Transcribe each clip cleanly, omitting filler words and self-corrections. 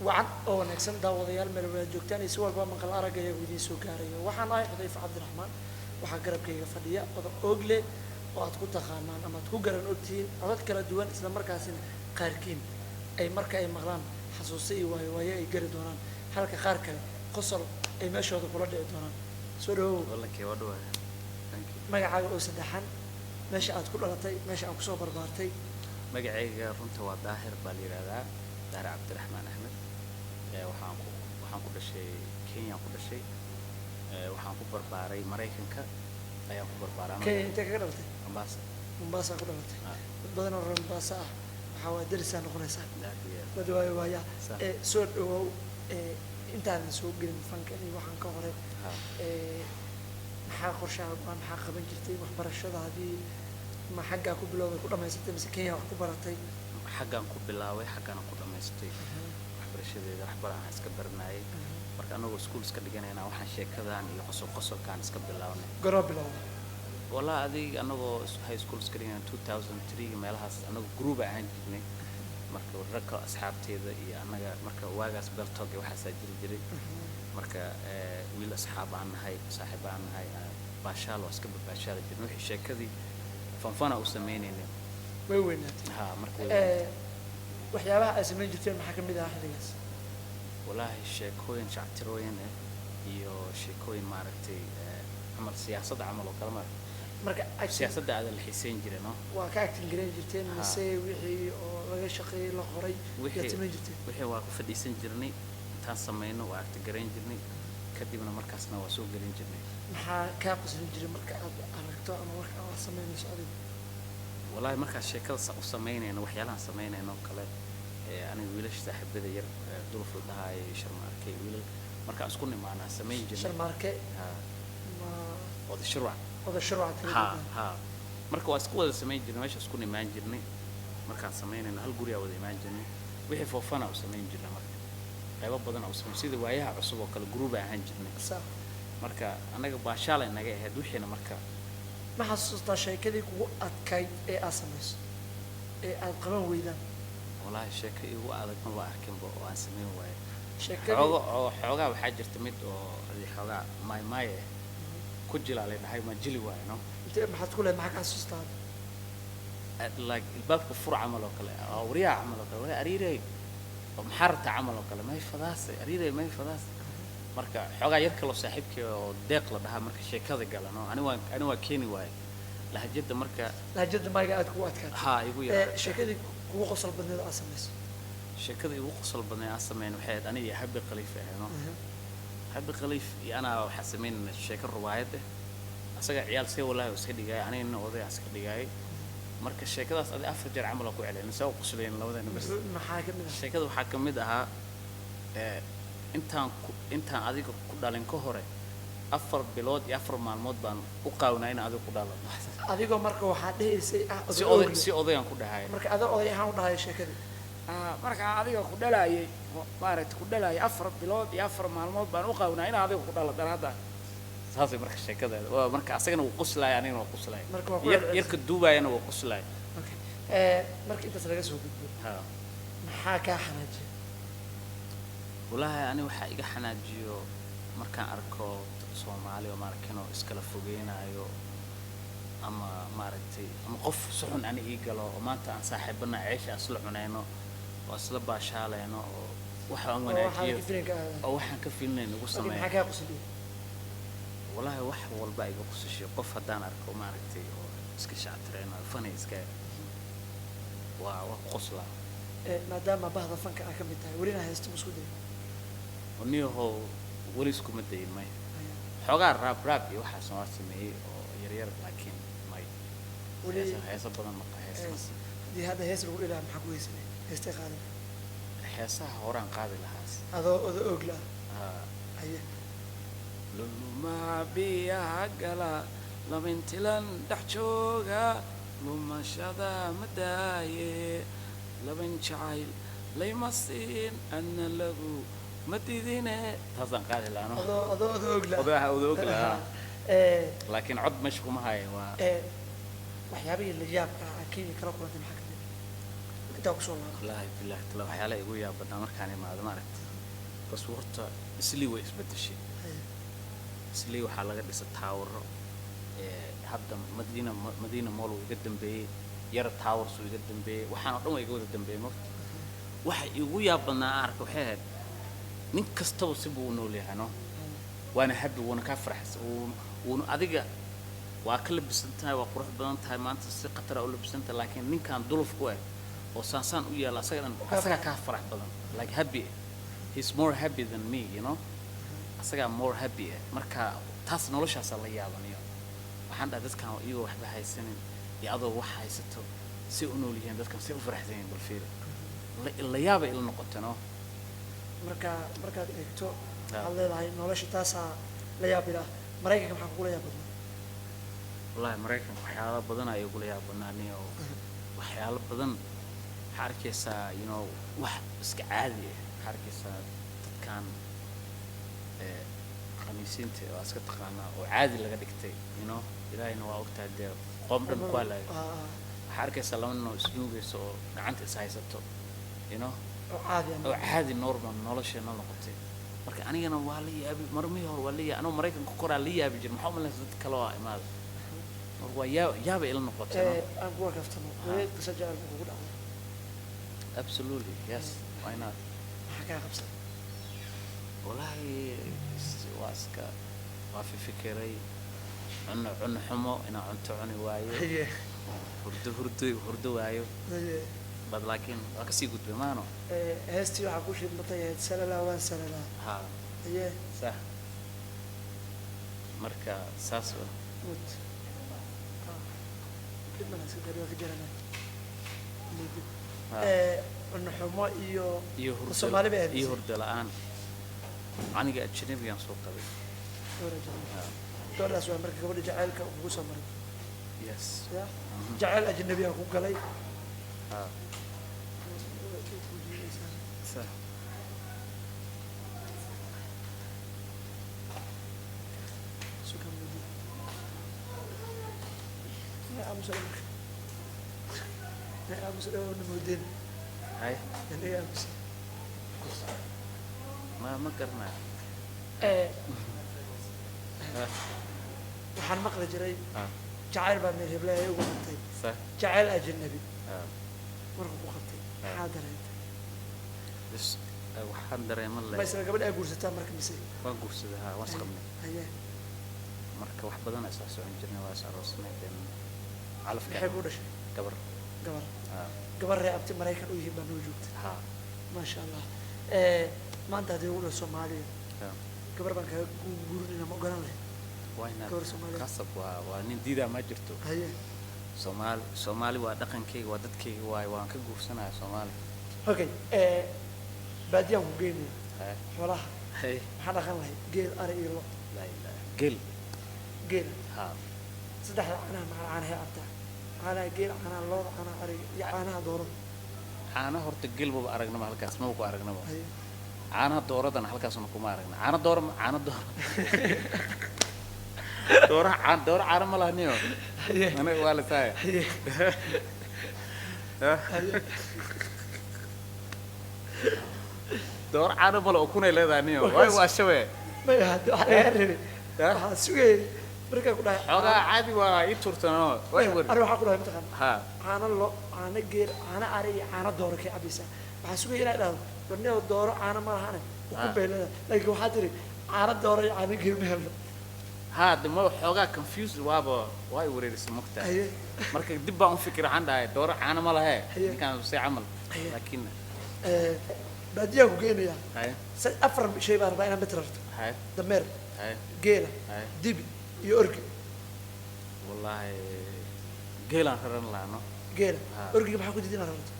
وعن أو نكسن داوديال من الجوكتاني سوى بمن قال أرجع يودي سكاري وحنا أي حذيف عبد الرحمن وحقرب كي فدية أوجلي وأتكون تخانان أما تكون قرن أوتين عدد كلا دوان إسلام مركزين قاركين أي مركز أي مغران حسوسي ويا يجري دوران حركة خاركة قصر أي ماشي هذا كله دوران سورو والله كي ودوه ما يعاق أو سدحان ماشي أتكون رتي ماشي أو كسر بربارتي magacayga runta waa daahir baa la yiraahdaa daahir cabdiraxmaan axmed waxaan ku dhashay Kenya ku dhashay waxaan ku barbaaray Mareykanka ayaan ku barbaaray Kenya inta ka dhalatay Mombasa ku dhalatay badan oo Mombasa waxa waa darisan noqonaysa dadwaayo waaya soo dhawow intaan soo gelin fankani waxaan ka hore maxaa qorshaha maxaa qaban jirtay waxbarashadaadii ما حاجة أكو بلاوي كل ما يستلم سكينة أكو براتي حاجة أكو بلاوي حاجة أكو ما يستلم برشة ذي راح برا سكبرناي مرك أنا وسكول سكدجنا أنا واحد شيء كذا يعني قصو كان سكبرلاوني قرب بلاوي والله هذه أنا هاي سكول سكدجنا 2003 مالها أنا جروب عندي مرك ورك أصحابتي ذا أنا مرك واجس بلتوجي واحد سجل جري مرك ويل أصحاب عن هاي صاحب عن هاي باشال وسكبر باشال جري وحي شيء كذي فنفنا وسمينين وين ها مركز وحيابها اسمين جبتين محاكم بدا حديث والله شيكوين شعتروين iyo sheekooyin maaragtay amal siyaasadda amal oo kala marka siyaasadda aad la xiiseen jireen waa ka acting gareyn jirteen mise wixii oo laga shaqeeyay la qoray wixii waa ku fadhiisan jirnay intaan sameeyno waa acting gareyn jirnay kadibna markaasna waa soo gelin jirnay maxaa ka qosli jiray marka aad aragto ama marka aad sameynayso adiga wallahi marka sheekada u sameynayno waxyaalahan sameynayno kale aniga wiilash saaxiibada yar duruuf dhahay sharmaarkay wiilal marka isku nimaana sameyn jirnay sharmaarkay wada shurwac ha marka waa isku wada sameyn jirnay meesha isku nimaan jirnay markaan sameynayno hal guri wada imaan jirnay wixii foofana u sameyn jirnay marka qaybo badan oo sameyn sida waayaha cusub oo kale group ahaan jirnay marka anaga baashaal inaga ahayd wixiina marka ma xasuustaa sheekadii kugu adkayd ee aad samayso ee aad qaban weydaan wallahi sheeko igu adag ma baa arkinba oo aan sameyn waayo sheekadii xoogaa waxaa jirta mid oo xoogaa maay ku jilaalay dhahay ma jili waayo no intee maxaad ku leedahay maxaa ka xasuustaa like albaabka fur camal oo kale oo wariyaa camal oo kale ariiray oo maxarta camal oo kale may fadaas ariiray may fadaas marka xogaa yar kale saaxiibkii oo deeq la dhahaa marka sheekada galano ani waa keeni waay lahjada marka lahjada mayga aad ku adkaatay ha igu yar sheekadii kugu qosol badneed aad samayso sheekada igu qosol badneed aan sameeyay waxay ahayd aniga Habi Khaliif ahayno Habi Khaliif iyo ana waxa sameeyay sheeko riwaayad asaga ciyaal si wallahi iska dhigay anina oday iska dhigay marka sheekadaas adi afar jeer camal ku celin soo qosleen labadana bas maxaa ka mid ah sheekada waxa ka mid ahaa intaan adiga ku dhalin ka hore 4 bilood iyo 4 maalmood baan u qaawnaa in adiga ku dhalo adigoo marka waxa dhahaysay si odaygan ku dhahay marka adiga oday ahaan u dhahay sheekadii marka adiga ku dhalayay maaragtay ku dhalayay 4 bilood iyo 4 maalmood baan u qaawnaa in adiga ku dhalo daraada saasay marka sheekadeeda waa marka asagana uu qoslay anigana waa qoslay yarka duubayana waa qoslay okay marka intaas laga soo gudbo maxaa ka xanaajiyay wallahi ani waxa iga xanaajiyo markaan arko Soomaali oo markano iskala fogeenayo ama maaragtay ama qof suxun ani ii galo oo maanta aan saaxiibana ceesha isla cunayno oo isla baashaalayno oo waxa aan wanaajiyo oo waxaan ka fiilnay ugu sameeyo maxaa ka qosliyo wallahi wax walba iga qosashay qof hadaan arko maaragtay oo iska shactirayno fanayska waa qosla maadaama bahda fanka ka mid tahay welina haysto isku day ونيهو وليسكم الدين ماي حجار راب يوحى سمار سميه يرير لكن ماي ولي هيسا بدن مقايس دي هذا هيس بقول لها محكوي سنة استقالة هيسا هوران قابل هاس هذا أغلى أيه لولو ما بيا قلا لمن تلان دحشوغا لما شذا مداي لمن شعيل ليمسين أن له متدينه تصدق قال لانه هذا أغلى لكن عد مشكو ما هاي وحيابي اللي جابك أكيد كلا كلنا محكمة intaa kusoo laaba wallaahi bilaahi tala waxyaala igu yaabadnaa markaan imaado maaragta bas horta islii way isbedeshay islii waxaa laga dhisa taawaro hadda madiina mool uu iga dambeeyey yara towers uu iga dambeeyey waxaan oo dhan waa iga wada dambeeyey marka waxa igu yaabadnaa arka waxay ahayd nin kastaba si buu u nool yahay no waana happy wuuna kaa faraxsan wuuna adiga waa ka labisan tahay waa qurux badan tahay maanta si khatar ah u labisan tahay laakiin ninkaan duluf ku ah oo saansaan u yaala asaga kaa farax badan like happy he's more happy than me you know asaga more happy marka taas noloshaas la yaabanayo waxaan dhahay dadkan iyagoo waxba haysanin iyo adoo wax haysato si u nool yihiin dadkan si u faraxsan yihiin bal fiir la yaaba ila noqotano markaad eegto waxaad leedahay nolosha taasaa la yaabilaa maraykanka maxaa kugula yaabadnaa wallahi maraykanka waxyaalo badan ayaa igula yaabadnaani oo waxyaalo badan waxaa arkaysaa you know wax iska caadi ah waxaa arkaysaa dadkan khamiisiinta waa iska taqaanaa oo caadi laga dhigtay you know ilaahayna waa ogtahay dee qoom dhan ku halayo waxaa arkaysaa laba nin oo isnuugaysa oo gacanta is haysato you know oo caadi normal nolosheena noqotay marka anigana waa la yaabi marmihii hore waa la yaabi anoo maraykanka koraa la yaabi jiray maxaa umalaysa dad kale oo imaada marka waa yaaba ila noqotay aan kuwa kaftano weed qisa jecel buu kugu dhacday absolutely yes why not maxaa kaa qabsan wallahi waa iska waa fikiray cunno xumo inaan cunto cuni waayo hurdo waayo bad laakiin waa kasii gudbay maano heestii waxaa ku shidmatay ahayd salalaa waan salalaa ha aye sax marka saas mut kidmana iska gari waa ka jarana cunno xumo iyo Soomaali bay ahayd iyo hurdo la'aan aniga ajnabigan soo qabay gabadhaas waa marka gabadha jacaylka ugu soo maray yes jacayl ajnabi aan ku galay صح شكرا يا ابو سلام يا ابو سلام نمودين هاي يا ابو ما قرنا waxaan maqli jiray jacayl baa meel heblaha ugu qabtay صح jacayl ajnabi markuu ku qabtay maxaa dareentay بس waxaan dareeman lahayd ma isla gabadha ay guursataa marka mise waan guursaday ha waan isqabnay haye marka wax badan ay soo socon jirnay waa is aroosnay calafka maxay ku dhashay gabar gabar reer abti maraykan u yihiin baa noo joogtay ha maasha allah maanta haddii ugu dhaho Soomaaliya gabar baan kaga guurinayna ma ogolaan lahayd wayna gabar Soomaaliya qasab waa nin diidaa ma jirto haye Soomaali waa dhaqankayga waa dadkayga waan ka guursanayaa Soomaali okay baadiyaan ku geynaya xoolaha maxaa dhaqan lahayd geel ari iyo lo geel ha saddexda caanaha maxaa caanahay cabtaa caanaha geel caanaha looda caanaha ariga iyo caanaha dooro caanaha horta gelbaba aragnaba halkaas ma ku aragnaba caanaha dooradana halkaasna kuma aragna caano dooro dooro caano ma lahaniyo aniga waa la tahay dooro caano male oo kunay leedahay niyo way waa shawe maya waxaa sugayay markaa ku dhahay xoogaa caadi waa ii turtano way war ani waxaa ku dhahay mataqaan ha caano lo caano geel caano ari iyo caano dooro kay cabaysaa waxaa sugayay inay dhahdo warneo dooro caano ma lahane ku beelada laakiin waxaa tiri caano dooro iyo caano geel ma helno ha dama xoogaa confused waaba way wareerisay mugta marka dib baan u fikir waxaan dhahay dooro caano ma lahe ninkaan si camal laakiin baadiyaan ku geynaya afar shay baan rabaa inaan mid rarto dameer geela dibi iyo orgi wallahi geelaan raran laano geela orgiga maxaa ku diiday inaad rarto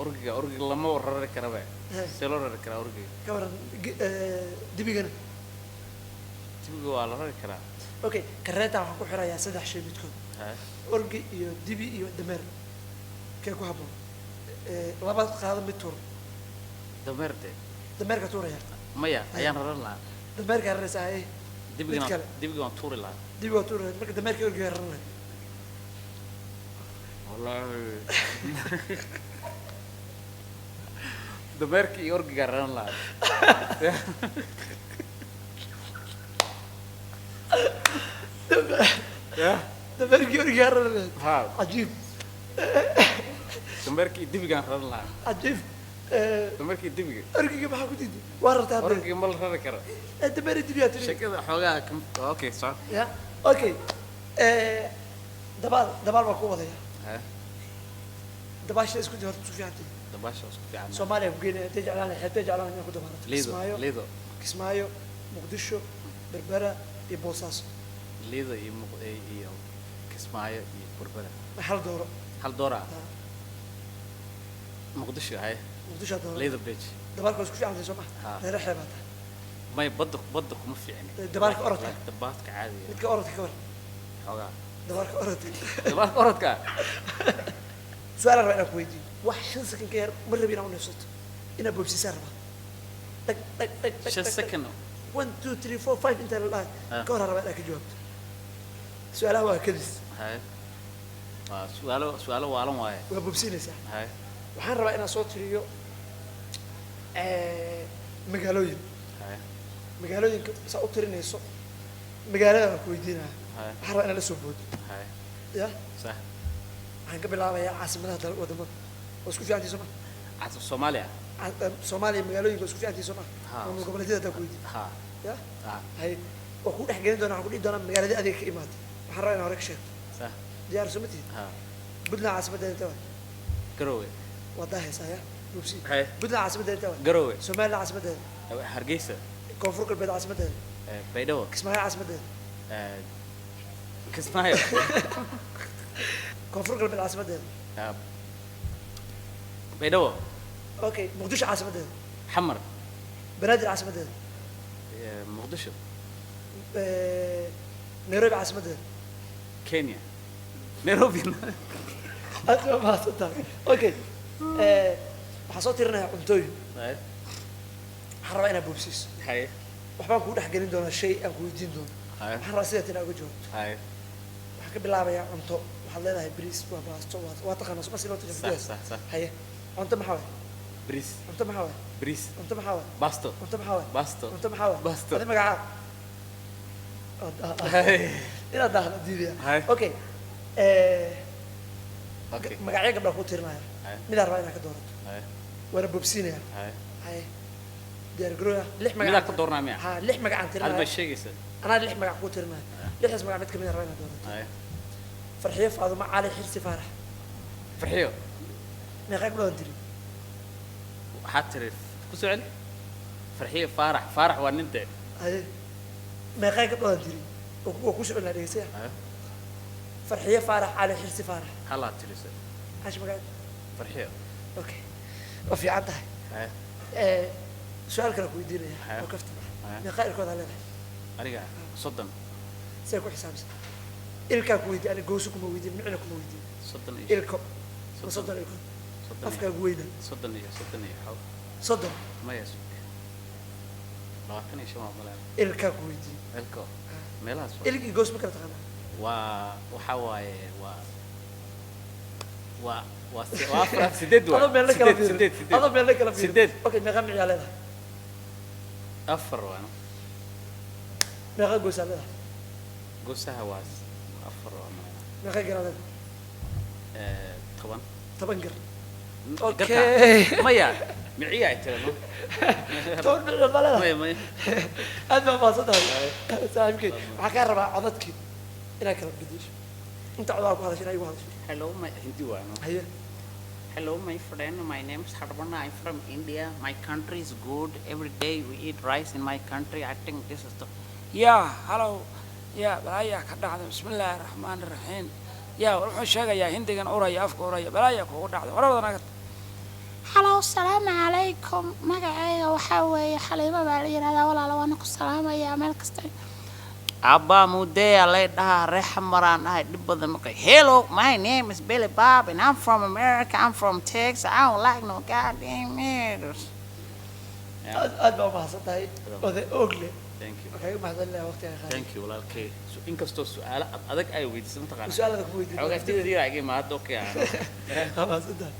orgiga lama rari karaba see loo rari karaa orgiga ka waran dibigana dibiga waa la rari karaa okay kareeta waxaan ku xirayaa 3 shay midkood orgi iyo dibi iyo dameer kee ku habboon laba qaado mid tuur dameerka tuuraya maya ayaan raran lahaa dameerka raraysaa dibiga waan tuuri lahaa dibiga waa tuuri lahayd marka dameerka orgiga raran lahayd wallahi dameerkii iyo orgiga raran lahaa ya dameerkii orgiga raran ha cajiib dameerkii dibigaan raran lahaa cajiib dameerkii dibiga orgiga maxaa ku diiday waa rartaa orgiga ma la rari karo dameeri dibiyaa tiri sheekada xoogaa okay so ya okay dabaal baa ku wadaya ha dabaasha isku day horta su fiicantay dabaasha isku fiican soomaaliya ku geynaya intay jeclaan xeebtay jeclaan inay ku dabaalato liido kismaayo muqdisho berbera iyo boosaaso liido iyo kismaayo iyo berbera hal dooro muqdisho hay muqdisho dooro liido beach dabaalka isku fiicantay soo ma reer xeebaa tahay may badda kuma fiicni dabaalka orodka dabaalka caadiga midka orodka ka war xoogaa dabaalka orodka su'aal rabaa inaan ku weydiiyo wax 5 second ka yar ma rabi inaan u neefsato inaa boobsiisaa rabaa dhag 5 second 1 2 3 4 5 inta la dhahay ka hor rabaa inaan ka jawaabto su'aalaha waa kadis hay su'aalo waalan waaye waa boobsiinaysaa hay waxaan rabaa inaan soo tiriyo magaalooyin hay magaalooyinka saa u tirinayso magaalada waan ku weydiinaya waxaan rabaa inaan la soo boodo hay ya صح waxaan ka bilaabayaa caasimadaha wadamada oo isku fiicantii soo ma عاصمة Soomaaliya Soomaaliya magaalooyinka isku fiicantii soo ma oo goboleedyada ta ku weydiin ha ya hay oo ku dhex gelin doona waxaan ku dhihi doonaa magaalada adeeg ka imaatay waxaan rabaa inaan hore ka sheegto صح diyaar soo ma tihi ha Puntland caasimadeeda inta waa Garowe wadaa heesaa ya bubsi hay Puntland caasimadeeda inta waa Garowe Soomaaliya caasimadeeda Hargeysa koonfur galbeed caasimadeeda Baydhabo Kismaayo caasimadeeda Kismaayo koonfur galbeed caasimadeeda Baydhabo okay muqdisho caasimadeeda Xamar banaadir caasimadeeda muqdisho Nairobi caasimadeeda Kenya Nairobi أنا ما صدق أوكي حصلت لنا عمتوي حرة أنا بوبسيس هاي وحبان كود حقين دون الشيء أو يدين دون حرة سيدة أنا أقول هاي وحكي بالله يا عمتو وحلينا هاي بريس وباستو واتقنا صح سيلو تجمع صح صح هاي أنت محاول بريس أنت محاول بريس أنت محاول باستو أنت محاول باستو أنت محاول باستو هذا مقعد هاي إلى داخل دي هاي أوكي اوكي magacyo gabdha ku tirinaya mid aan rabaa inaan ka doorato waana bobsiinaya hay diyaar garooya lix magac mid ka doornaa miya ha lix magac aan tirinaya halba sheegaysa anaa lix magac ku tirinaya lixdaas magac mid kamid ah rabaa inaan doorato farxiyo faaduma cali xirsi faarax farxiyo meeqa gabdhood tiri waxaad tiri ku soo celi farxiyo faarax waa nin dee hay meeqa gabdhood tiri oo ku soo celina dhegeysaya فرحية فارح على حرسي فارح هلا تلسه عاش مقعد فرحية اوكي وفي عندها سؤال كان يدير وقفت من خير كذا عليه ارجع صدم سيكون حساب إلكا كويدي أنا جوسكم ويدي من عندكم ويدي صدم إيش إلكم صدم إلكم أفكار قويدة صدم حاول صدم ما يسوق لكن إيش ما ملعب إلكا كويدي إلكو ميلاس إلكي جوس بكرة تغنى وحواي وافرح سدد سدد اوكي ما غني عليها افر وانا ما غنقوس عليها قوسها واس افر وانا ما غير عليها طبعا طبنقر اوكي ميا معيا ترى تقول بالبلد ميا هذا ما صدق سامك حكى ربع عضتك إلى كلام بديش أنت عضاك هذا شيء أيوه هذا شيء Hello my Hindu هي Hello my friend my name is Harbana I'm from India my country is good every day we eat rice in my country I think this is the يا هلو يا بلايا كدعد بسم الله الرحمن الرحيم يا وحو شيغايا هنديغان اوريا افka اوريا بلايا كوgu dhacdo warabadana هلو السلام عليكم magacayga waxa weeye xaliimo baa la yiraahdaa walaalo waan ku salaamayaa meel kasta Abba Mudea lay dhaha reexmaran ay dib badan markay hello my name is Billy Bob and I'm from America I'm from Texas I don't like no goddamn niggas أدبا ما صدق هذا أغلى Thank you okay ما هذا وقت يا خالد Thank you walaalkay so inkastoo su'aal adag ay weydiisan taqaan سؤالك بويدي xogaa tidii ay ma hadda okay ما صدق